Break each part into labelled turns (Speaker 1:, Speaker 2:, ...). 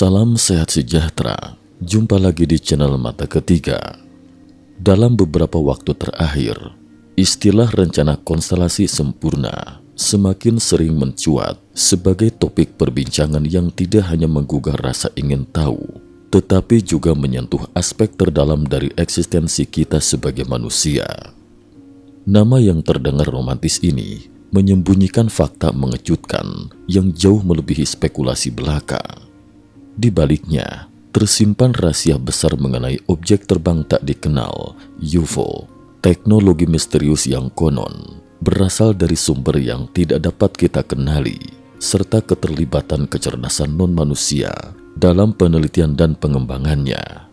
Speaker 1: Salam sehat sejahtera, jumpa lagi di channel Mata Ketiga. Dalam beberapa waktu terakhir, istilah rencana konstelasi sempurna semakin sering mencuat sebagai topik perbincangan yang tidak hanya menggugah rasa ingin tahu, tetapi juga menyentuh aspek terdalam dari eksistensi kita sebagai manusia. Nama yang terdengar romantis ini menyembunyikan fakta mengejutkan yang jauh melebihi spekulasi belaka. Di baliknya, tersimpan rahasia besar mengenai objek terbang tak dikenal, UFO, teknologi misterius yang konon berasal dari sumber yang tidak dapat kita kenali, serta keterlibatan kecerdasan non-manusia dalam penelitian dan pengembangannya.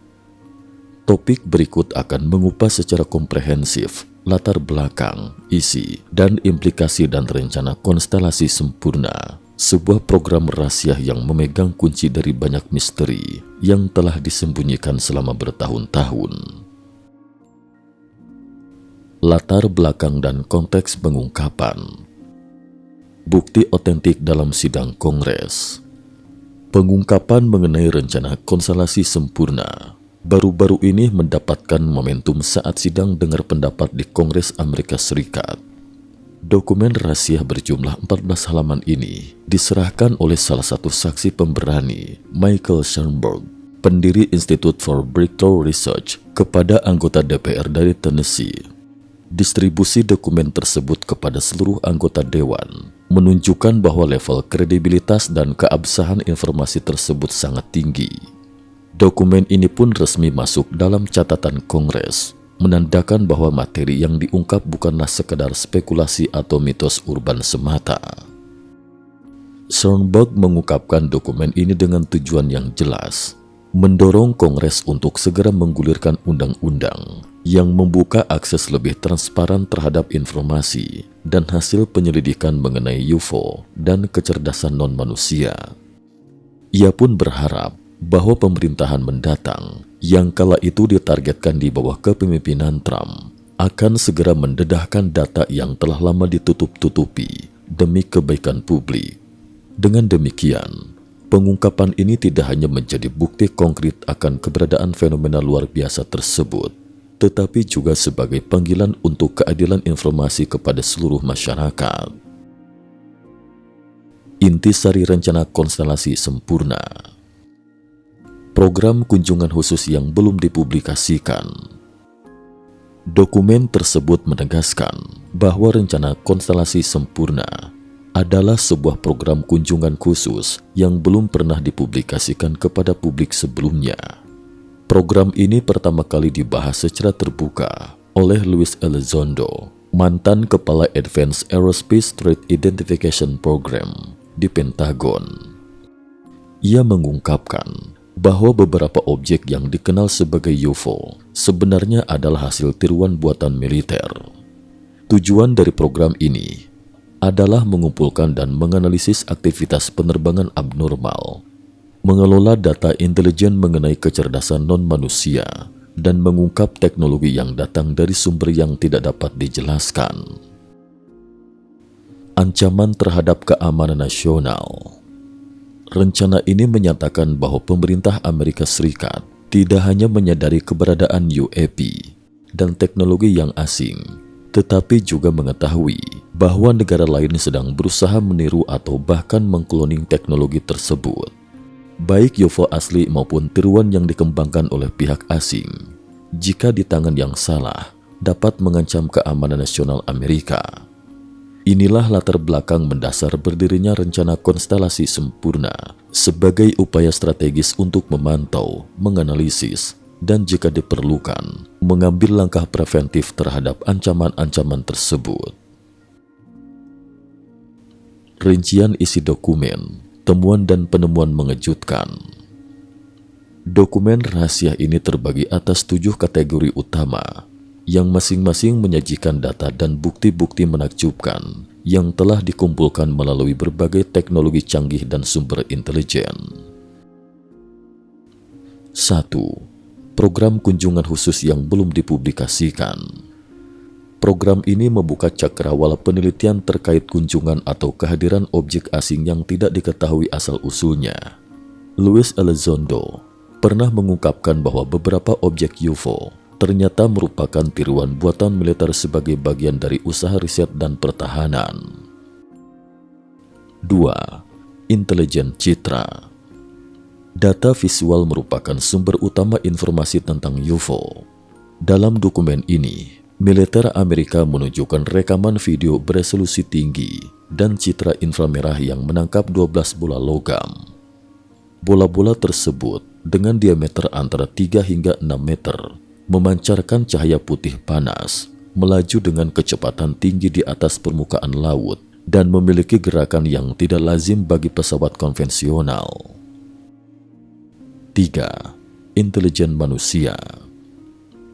Speaker 1: Topik berikut akan mengupas secara komprehensif latar belakang, isi, dan implikasi dan rencana konstelasi sempurna, sebuah program rahasia yang memegang kunci dari banyak misteri yang telah disembunyikan selama bertahun-tahun. Latar belakang dan konteks pengungkapan. Bukti otentik dalam sidang Kongres. Pengungkapan mengenai rencana konstelasi sempurna baru-baru ini mendapatkan momentum saat sidang dengar pendapat di Kongres Amerika Serikat. Dokumen rahasia berjumlah 14 halaman ini diserahkan oleh salah satu saksi pemberani, Michael Shellenberger, pendiri Institute for Breakthrough Research, kepada anggota DPR dari Tennessee. Distribusi dokumen tersebut kepada seluruh anggota dewan menunjukkan bahwa level kredibilitas dan keabsahan informasi tersebut sangat tinggi. Dokumen ini pun resmi masuk dalam catatan Kongres, menandakan bahwa materi yang diungkap bukanlah sekedar spekulasi atau mitos urban semata. Shellenberger mengungkapkan dokumen ini dengan tujuan yang jelas, mendorong Kongres untuk segera menggulirkan undang-undang yang membuka akses lebih transparan terhadap informasi dan hasil penyelidikan mengenai UFO dan kecerdasan non-manusia. Ia pun berharap bahwa pemerintahan mendatang yang kala itu ditargetkan di bawah kepemimpinan Trump akan segera mendedahkan data yang telah lama ditutup-tutupi demi kebaikan publik. Dengan demikian, pengungkapan ini tidak hanya menjadi bukti konkret akan keberadaan fenomena luar biasa tersebut, tetapi juga sebagai panggilan untuk keadilan informasi kepada seluruh masyarakat. Intisari rencana konstelasi sempurna. Program kunjungan khusus yang belum dipublikasikan. Dokumen tersebut menegaskan bahwa rencana konstelasi sempurna adalah sebuah program kunjungan khusus yang belum pernah dipublikasikan kepada publik sebelumnya. Program ini pertama kali dibahas secara terbuka oleh Louis Elizondo, mantan kepala Advanced Aerospace Threat Identification Program di Pentagon. Ia mengungkapkan bahwa beberapa objek yang dikenal sebagai UFO sebenarnya adalah hasil tiruan buatan militer. Tujuan dari program ini adalah mengumpulkan dan menganalisis aktivitas penerbangan abnormal, mengelola data intelijen mengenai kecerdasan non-manusia, dan mengungkap teknologi yang datang dari sumber yang tidak dapat dijelaskan. Ancaman terhadap keamanan nasional. Rencana ini menyatakan bahwa pemerintah Amerika Serikat tidak hanya menyadari keberadaan UAP dan teknologi yang asing, tetapi juga mengetahui bahwa negara lain sedang berusaha meniru atau bahkan mengkloning teknologi tersebut, baik UFO asli maupun tiruan yang dikembangkan oleh pihak asing. Jika di tangan yang salah, dapat mengancam keamanan nasional Amerika. Inilah latar belakang mendasar berdirinya rencana konstelasi sempurna sebagai upaya strategis untuk memantau, menganalisis, dan jika diperlukan, mengambil langkah preventif terhadap ancaman-ancaman tersebut. Rincian isi dokumen, temuan dan penemuan mengejutkan. Dokumen rahasia ini terbagi atas 7 kategori utama, yang masing-masing menyajikan data dan bukti-bukti menakjubkan yang telah dikumpulkan melalui berbagai teknologi canggih dan sumber intelijen. 1. Program kunjungan khusus yang belum dipublikasikan. Program ini membuka cakrawala penelitian terkait kunjungan atau kehadiran objek asing yang tidak diketahui asal-usulnya. Luis Elizondo pernah mengungkapkan bahwa beberapa objek UFO ternyata merupakan tiruan buatan militer sebagai bagian dari usaha riset dan pertahanan. 2. Intelijen citra. Data visual merupakan sumber utama informasi tentang UFO. Dalam dokumen ini, militer Amerika menunjukkan rekaman video beresolusi tinggi dan citra inframerah yang menangkap 12 bola logam. Bola-bola tersebut dengan diameter antara 3 hingga 6 meter memancarkan cahaya putih panas, melaju dengan kecepatan tinggi di atas permukaan laut dan memiliki gerakan yang tidak lazim bagi pesawat konvensional. 3. Intelijen manusia.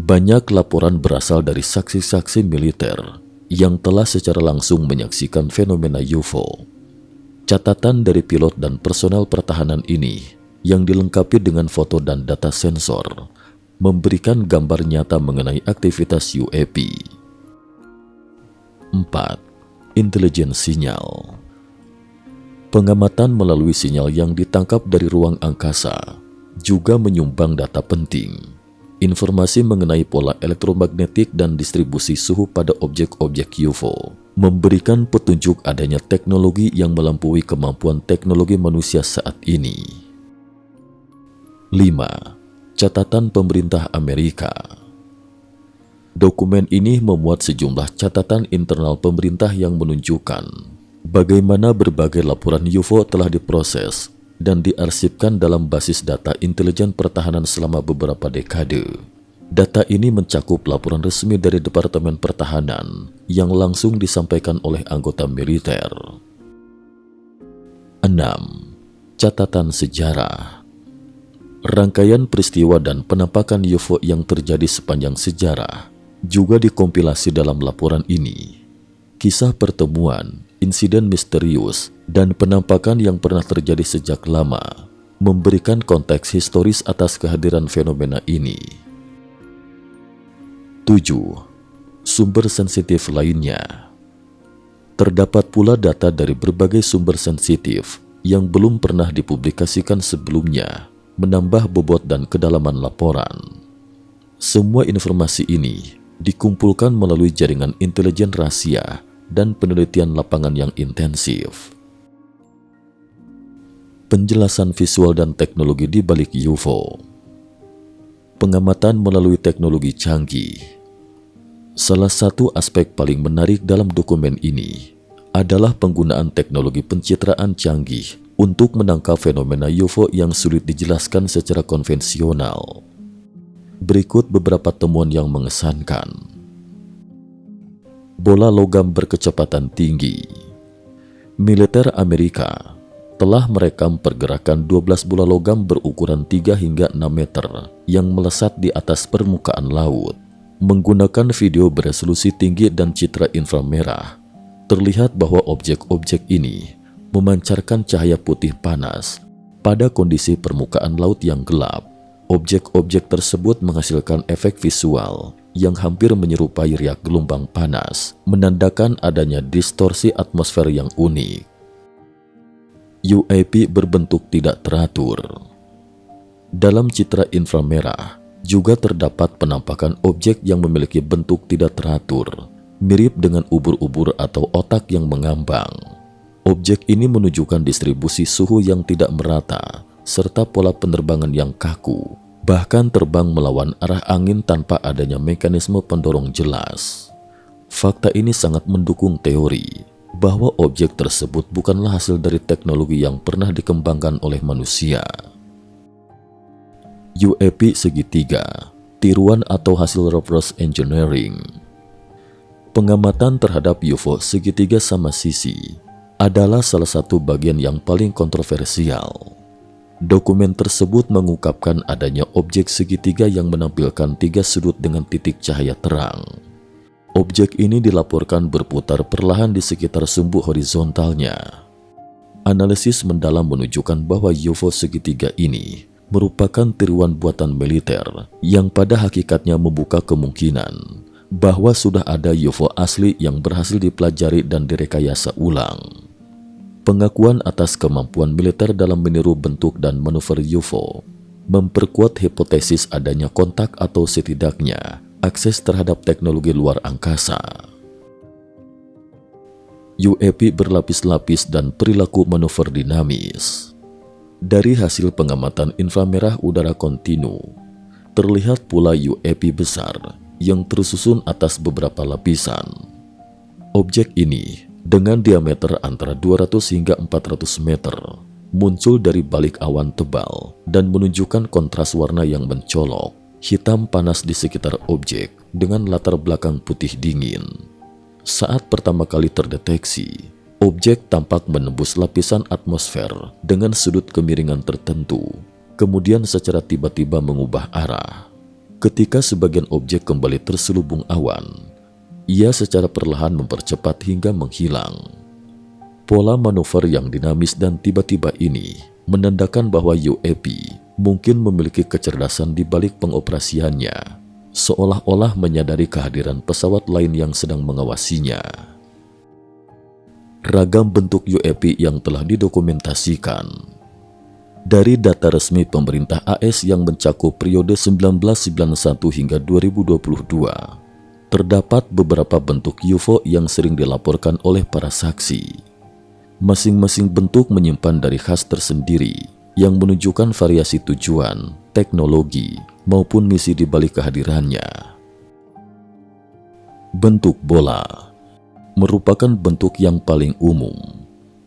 Speaker 1: Banyak laporan berasal dari saksi-saksi militer yang telah secara langsung menyaksikan fenomena UFO. Catatan dari pilot dan personel pertahanan ini yang dilengkapi dengan foto dan data sensor memberikan gambar nyata mengenai aktivitas UAP. 4. Intelijen sinyal. Pengamatan melalui sinyal yang ditangkap dari ruang angkasa juga menyumbang data penting. Informasi mengenai pola elektromagnetik dan distribusi suhu pada objek-objek UFO memberikan petunjuk adanya teknologi yang melampaui kemampuan teknologi manusia saat ini. 5. Catatan pemerintah Amerika. Dokumen ini memuat sejumlah catatan internal pemerintah yang menunjukkan bagaimana berbagai laporan UFO telah diproses dan diarsipkan dalam basis data intelijen pertahanan selama beberapa dekade. Data ini mencakup laporan resmi dari Departemen Pertahanan yang langsung disampaikan oleh anggota militer. 6. Catatan sejarah. Rangkaian peristiwa dan penampakan UFO yang terjadi sepanjang sejarah juga dikompilasi dalam laporan ini. Kisah pertemuan, insiden misterius, dan penampakan yang pernah terjadi sejak lama memberikan konteks historis atas kehadiran fenomena ini. 7. Sumber sensitif lainnya. Terdapat pula data dari berbagai sumber sensitif yang belum pernah dipublikasikan sebelumnya, menambah bobot dan kedalaman laporan. Semua informasi ini dikumpulkan melalui jaringan intelijen rahasia dan penelitian lapangan yang intensif. Penjelasan visual dan teknologi di balik UFO. Pengamatan melalui teknologi canggih. Salah satu aspek paling menarik dalam dokumen ini adalah penggunaan teknologi pencitraan canggih untuk menangkap fenomena UFO yang sulit dijelaskan secara konvensional. Berikut beberapa temuan yang mengesankan. Bola logam berkecepatan tinggi. Militer Amerika telah merekam pergerakan 12 bola logam berukuran 3 hingga 6 meter yang melesat di atas permukaan laut. Menggunakan video beresolusi tinggi dan citra inframerah, terlihat bahwa objek-objek ini memancarkan cahaya putih panas pada kondisi permukaan laut yang gelap. Objek-objek tersebut menghasilkan efek visual yang hampir menyerupai riak gelombang panas, menandakan adanya distorsi atmosfer yang unik. UAP berbentuk tidak teratur. Dalam citra inframerah juga terdapat penampakan objek yang memiliki bentuk tidak teratur, mirip dengan ubur-ubur atau otak yang mengambang. Objek ini menunjukkan distribusi suhu yang tidak merata, serta pola penerbangan yang kaku, bahkan terbang melawan arah angin tanpa adanya mekanisme pendorong jelas. Fakta ini sangat mendukung teori bahwa objek tersebut bukanlah hasil dari teknologi yang pernah dikembangkan oleh manusia. UAP segitiga, tiruan atau hasil reverse engineering. Pengamatan terhadap UFO segitiga sama sisi adalah salah satu bagian yang paling kontroversial. Dokumen tersebut mengungkapkan adanya objek segitiga yang menampilkan 3 sudut dengan titik cahaya terang. Objek ini dilaporkan berputar perlahan di sekitar sumbu horizontalnya. Analisis mendalam menunjukkan bahwa UFO segitiga ini merupakan tiruan buatan militer yang pada hakikatnya membuka kemungkinan bahwa sudah ada UFO asli yang berhasil dipelajari dan direkayasa ulang. Pengakuan atas kemampuan militer dalam meniru bentuk dan manuver UFO memperkuat hipotesis adanya kontak atau setidaknya akses terhadap teknologi luar angkasa. UAP berlapis-lapis dan perilaku manuver dinamis. Dari hasil pengamatan inframerah udara kontinu, terlihat pula UAP besar yang tersusun atas beberapa lapisan. Objek ini dengan diameter antara 200 hingga 400 meter muncul dari balik awan tebal dan menunjukkan kontras warna yang mencolok, hitam panas di sekitar objek dengan latar belakang putih dingin. Saat pertama kali terdeteksi, objek tampak menembus lapisan atmosfer dengan sudut kemiringan tertentu, kemudian secara tiba-tiba mengubah arah. Ketika sebagian objek kembali terselubung awan, ia secara perlahan mempercepat hingga menghilang. Pola manuver yang dinamis dan tiba-tiba ini menandakan bahwa UAP mungkin memiliki kecerdasan di balik pengoperasiannya, seolah-olah menyadari kehadiran pesawat lain yang sedang mengawasinya. Ragam bentuk UAP yang telah didokumentasikan. Dari data resmi pemerintah AS yang mencakup periode 1991 hingga 2022, terdapat beberapa bentuk UFO yang sering dilaporkan oleh para saksi. Masing-masing bentuk menyimpan dari khas tersendiri yang menunjukkan variasi tujuan, teknologi, maupun misi di balik kehadirannya. Bentuk bola merupakan bentuk yang paling umum.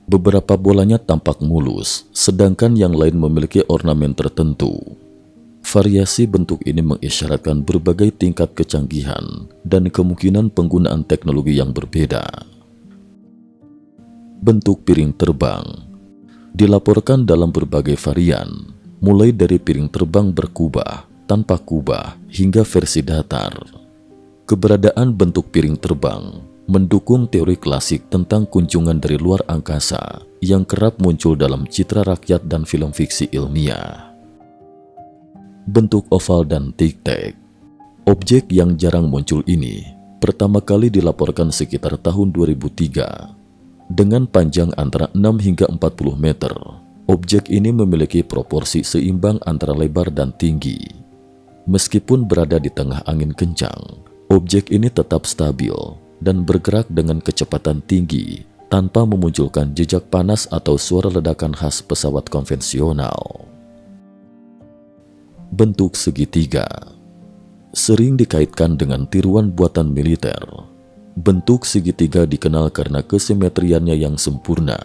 Speaker 1: Beberapa bolanya tampak mulus, sedangkan yang lain memiliki ornamen tertentu. Variasi bentuk ini mengisyaratkan berbagai tingkat kecanggihan dan kemungkinan penggunaan teknologi yang berbeda. Bentuk piring terbang dilaporkan dalam berbagai varian, mulai dari piring terbang berkubah, tanpa kubah, hingga versi datar. Keberadaan bentuk piring terbang mendukung teori klasik tentang kunjungan dari luar angkasa yang kerap muncul dalam citra rakyat dan film fiksi ilmiah. Bentuk oval dan tic-tac. Objek yang jarang muncul ini pertama kali dilaporkan sekitar tahun 2003. Dengan panjang antara 6 hingga 40 meter, objek ini memiliki proporsi seimbang antara lebar dan tinggi. Meskipun berada di tengah angin kencang, objek ini tetap stabil dan bergerak dengan kecepatan tinggi tanpa memunculkan jejak panas atau suara ledakan khas pesawat konvensional. Bentuk segitiga sering dikaitkan dengan tiruan buatan militer. Bentuk segitiga dikenal karena kesimetriannya yang sempurna.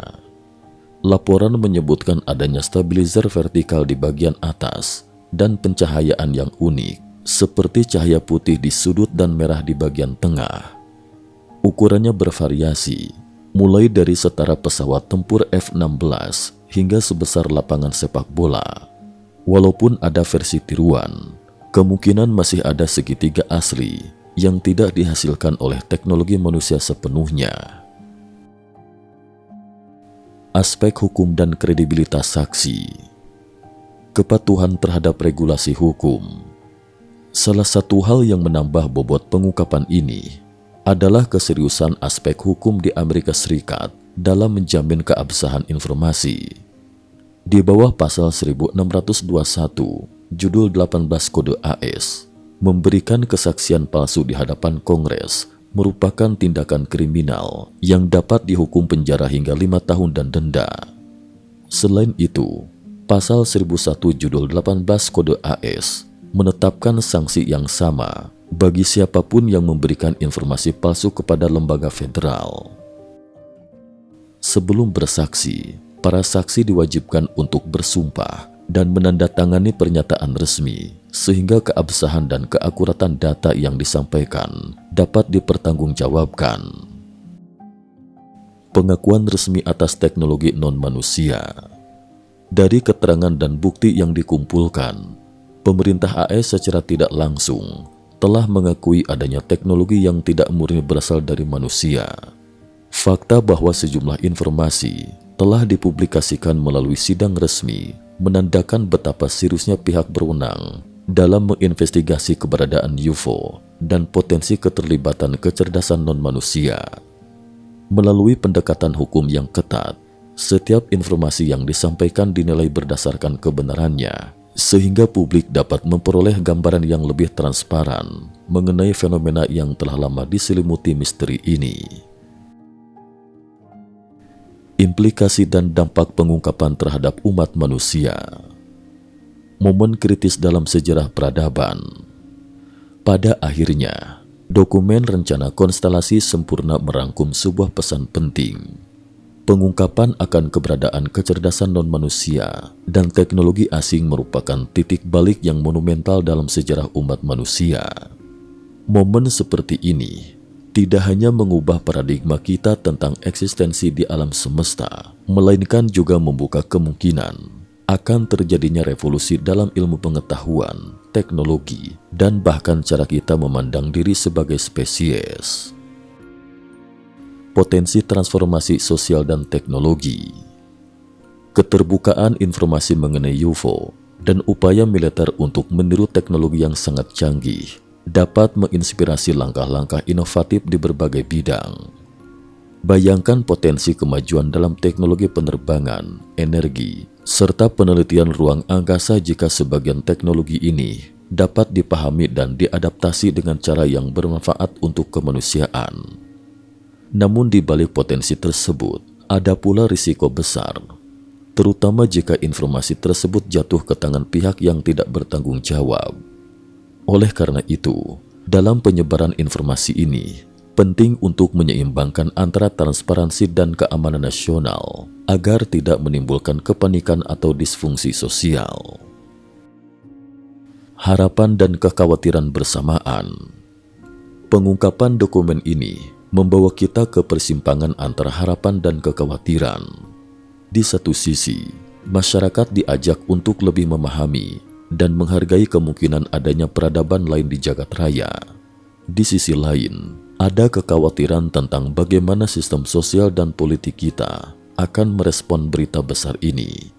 Speaker 1: Laporan menyebutkan adanya stabilizer vertikal di bagian atas dan pencahayaan yang unik, seperti cahaya putih di sudut dan merah di bagian tengah. Ukurannya bervariasi, mulai dari setara pesawat tempur F-16 hingga sebesar lapangan sepak bola. Walaupun ada versi tiruan, kemungkinan masih ada segitiga asli yang tidak dihasilkan oleh teknologi manusia sepenuhnya. Aspek hukum dan kredibilitas saksi. Kepatuhan terhadap regulasi hukum. Salah satu hal yang menambah bobot pengungkapan ini adalah keseriusan aspek hukum di Amerika Serikat dalam menjamin keabsahan informasi. Di bawah pasal 1621, judul 18 Kode AS, memberikan kesaksian palsu di hadapan Kongres merupakan tindakan kriminal yang dapat dihukum penjara hingga 5 tahun dan denda. Selain itu, pasal 1001 judul 18 Kode AS menetapkan sanksi yang sama bagi siapapun yang memberikan informasi palsu kepada lembaga federal. Sebelum bersaksi, para saksi diwajibkan untuk bersumpah dan menandatangani pernyataan resmi sehingga keabsahan dan keakuratan data yang disampaikan dapat dipertanggungjawabkan. Pengakuan resmi atas teknologi non-manusia. Dari keterangan dan bukti yang dikumpulkan, pemerintah AS secara tidak langsung telah mengakui adanya teknologi yang tidak murni berasal dari manusia. Fakta bahwa sejumlah informasi telah dipublikasikan melalui sidang resmi menandakan betapa seriusnya pihak berwenang dalam menginvestigasi keberadaan UFO dan potensi keterlibatan kecerdasan non-manusia. Melalui pendekatan hukum yang ketat, Setiap informasi yang disampaikan dinilai berdasarkan kebenarannya, sehingga publik dapat memperoleh gambaran yang lebih transparan mengenai fenomena yang telah lama diselimuti misteri ini. Implikasi dan dampak pengungkapan terhadap umat manusia. Momen kritis dalam sejarah peradaban. Pada akhirnya, dokumen rencana konstelasi sempurna merangkum sebuah pesan penting. Pengungkapan akan keberadaan kecerdasan non-manusia dan teknologi asing merupakan titik balik yang monumental dalam sejarah umat manusia. Momen seperti ini tidak hanya mengubah paradigma kita tentang eksistensi di alam semesta, melainkan juga membuka kemungkinan akan terjadinya revolusi dalam ilmu pengetahuan, teknologi, dan bahkan cara kita memandang diri sebagai spesies. Potensi transformasi sosial dan teknologi. Keterbukaan informasi mengenai UFO dan upaya militer untuk meniru teknologi yang sangat canggih dapat menginspirasi langkah-langkah inovatif di berbagai bidang. Bayangkan potensi kemajuan dalam teknologi penerbangan, energi, serta penelitian ruang angkasa jika sebagian teknologi ini dapat dipahami dan diadaptasi dengan cara yang bermanfaat untuk kemanusiaan. Namun di balik potensi tersebut, ada pula risiko besar, terutama jika informasi tersebut jatuh ke tangan pihak yang tidak bertanggung jawab. Oleh karena itu, dalam penyebaran informasi ini, penting untuk menyeimbangkan antara transparansi dan keamanan nasional agar tidak menimbulkan kepanikan atau disfungsi sosial. Harapan dan kekhawatiran bersamaan. Pengungkapan dokumen ini membawa kita ke persimpangan antara harapan dan kekhawatiran. Di satu sisi, masyarakat diajak untuk lebih memahami dan menghargai kemungkinan adanya peradaban lain di jagat raya. Di sisi lain, ada kekhawatiran tentang bagaimana sistem sosial dan politik kita akan merespon berita besar ini.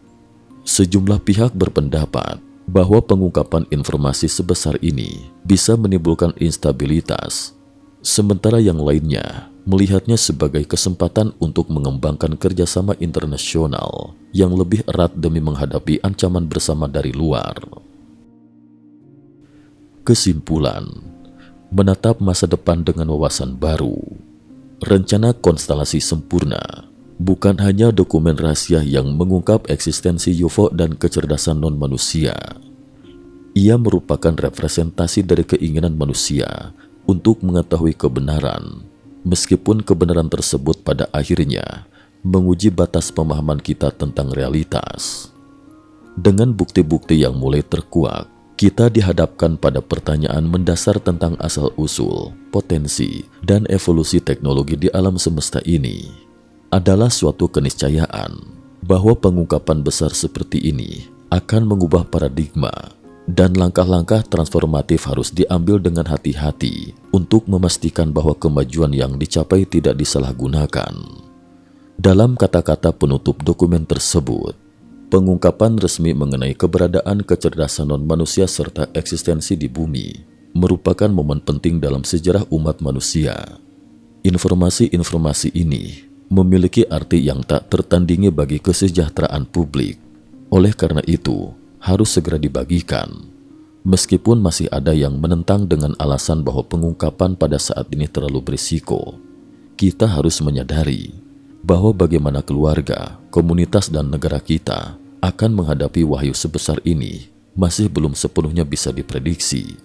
Speaker 1: Sejumlah pihak berpendapat bahwa pengungkapan informasi sebesar ini bisa menimbulkan instabilitas, sementara yang lainnya melihatnya sebagai kesempatan untuk mengembangkan kerjasama internasional yang lebih erat demi menghadapi ancaman bersama dari luar. Kesimpulan, menatap masa depan dengan wawasan baru. Rencana konstelasi sempurna bukan hanya dokumen rahasia yang mengungkap eksistensi UFO dan kecerdasan non-manusia. Ia merupakan representasi dari keinginan manusia untuk mengetahui kebenaran, meskipun kebenaran tersebut pada akhirnya menguji batas pemahaman kita tentang realitas. Dengan bukti-bukti yang mulai terkuak, kita dihadapkan pada pertanyaan mendasar tentang asal-usul, potensi, dan evolusi teknologi di alam semesta ini. Adalah suatu keniscayaan bahwa pengungkapan besar seperti ini akan mengubah paradigma, dan langkah-langkah transformatif harus diambil dengan hati-hati untuk memastikan bahwa kemajuan yang dicapai tidak disalahgunakan. Dalam kata-kata penutup dokumen tersebut, pengungkapan resmi mengenai keberadaan kecerdasan non-manusia serta eksistensi di bumi merupakan momen penting dalam sejarah umat manusia. Informasi-informasi ini memiliki arti yang tak tertandingi bagi kesejahteraan publik. Oleh karena itu, harus segera dibagikan. Meskipun masih ada yang menentang dengan alasan bahwa pengungkapan pada saat ini terlalu berisiko, kita harus menyadari bahwa bagaimana keluarga, komunitas, dan negara kita akan menghadapi wahyu sebesar ini masih belum sepenuhnya bisa diprediksi.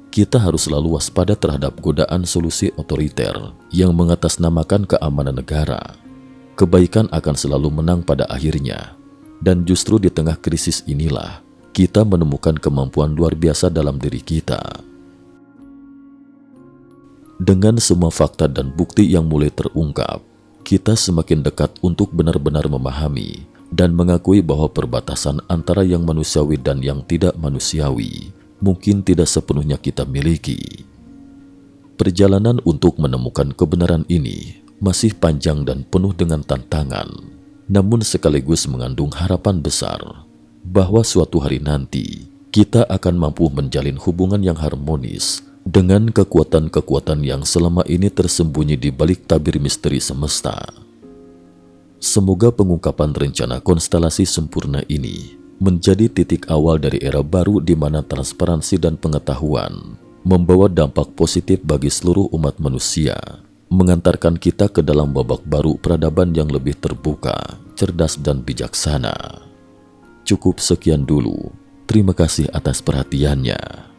Speaker 1: Kita harus selalu waspada terhadap godaan solusi otoriter yang mengatasnamakan keamanan negara. Kebaikan akan selalu menang pada akhirnya, dan justru di tengah krisis inilah kita menemukan kemampuan luar biasa dalam diri kita. Dengan semua fakta dan bukti yang mulai terungkap, kita semakin dekat untuk benar-benar memahami dan mengakui bahwa perbatasan antara yang manusiawi dan yang tidak manusiawi mungkin tidak sepenuhnya kita miliki. Perjalanan untuk menemukan kebenaran ini masih panjang dan penuh dengan tantangan, namun sekaligus mengandung harapan besar bahwa suatu hari nanti kita akan mampu menjalin hubungan yang harmonis dengan kekuatan-kekuatan yang selama ini tersembunyi di balik tabir misteri semesta. Semoga pengungkapan rencana konstelasi sempurna ini menjadi titik awal dari era baru di mana transparansi dan pengetahuan membawa dampak positif bagi seluruh umat manusia, mengantarkan kita ke dalam babak baru peradaban yang lebih terbuka, cerdas dan bijaksana. Cukup sekian dulu. Terima kasih atas perhatiannya.